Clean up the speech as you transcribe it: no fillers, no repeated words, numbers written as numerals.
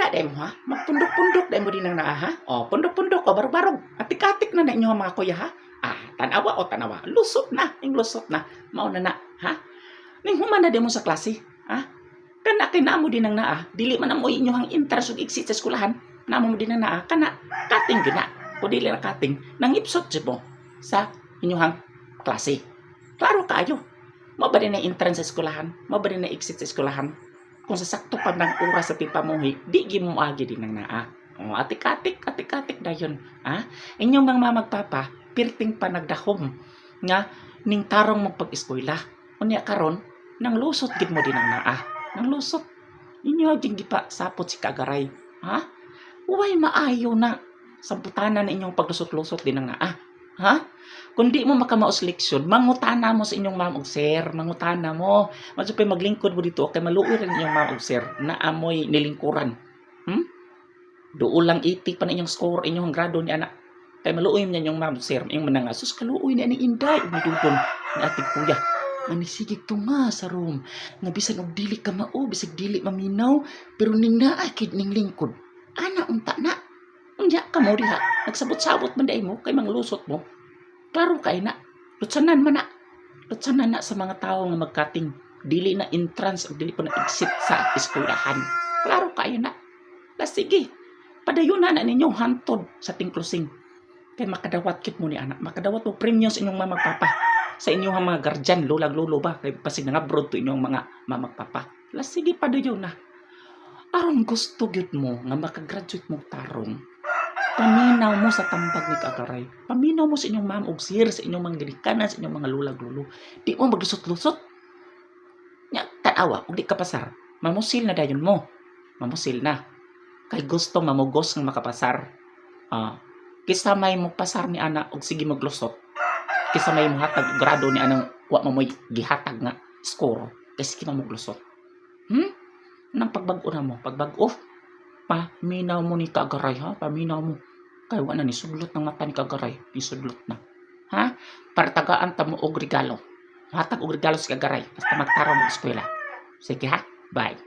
Ana day mo ha, magpundok-pundok day mo din ang naa ha. O, pundok-pundok o barog-barog. Atik-atik na inyo mga kuya ha. Tanawa o tanawa. Lusot na, lusot na. Mauna na ha. Ning human na din mo sa klase ha. Kana kinamo din ang naa, dili man mo inyohang interest ug exit sa eskwelahan, namo mo din ang naa kana cutting gina. O dili na cutting, nangipsot jud mo sa inyohang klase. Klaro kaayo. Mao ba din na entrance sa eskwelahan? Mao ba din na exit sa eskwelahan? Kung sa sakto pa ng oras sa pipamuhi, di gi mo agi din ang naa. O atik-atik dayon. Ha? Inyong mga magpapa, pirting pa nagdahom nga ning tarong magpag-eskwela. Unya karon, nang lusot gid mo din ang naa. Nang lusot. Inyo din gipa sapot si kagaray. Ha? Uway maayo na. Samputanan na inyong paglusot-lusot din ang naa. Ha? Kung di mo makamaos leksyon, mangutana mo sa inyong ma'am ug sir, mangutana mo. Masupay maglingkod mo dito kay maluoy rin inyong ma'am ug sir na amoy nilingkuran. Duol lang 80 pa na inyong score inyong grado ni anak. Kay maluoy man inyong ma'am ug sir, iyong manangasos kaluoy ni ani Inday ug midudon ni ating kuya. Ani sige to nga sa room. Nga bisan og dili ka mao, bisag dili maminaw, pero ning naa kid ning lingkod. Ana unta na. Unya ka mo diha. Nagsabot-sabot man day mo kay manglusot mo. Klaro kay na. Lutsanan man na. Lutsanan na sa mga tao nga magkating. Dili na entrance o dili pa na exit sa eskwelahan. Klaro kayo na. Sige. Padayunan na ninyong hantod sa tingklosing. Kay makadawat kit mo ni anak. Makadawat mo premiums inyong mamagpapa. Sa inyong mga guardian, lulag-lulo ba? Kay pasig nga abroad to inyong mga mamagpapa. Sige padayon na. Aron gusto gyud mo nga makagraduate mo tarong. Paminaw mo sa tambag ni kagaray. Paminaw mo sa inyong ma'am ug sir, sa inyong mga ginikanan, sa inyong mga lulag-lulo. Di mo maglusot-lusot. Nya tanawa, ug di ka pasar. Mamusil na dayon mo. Mamusil na. Kay gusto mamugos ng makapasar. Kisa may mo pasar ni ana ug sige maglusot. Kisa may mo hatag grado ni anang wa mo moy gihatag nga score. Kay sige maglusot. Nang pagbag-o na mo, pagbag-o. Paminaw mo ni kagaray ha, paminaw mo. Kay wala ni sudlot ng mata ni kagaray, ni sudlot na. Ha? Para tagaan ta mo og regalo. Hatag og regalo sa kagaray basta magtaraw mo eskwela. Sige ha, bye.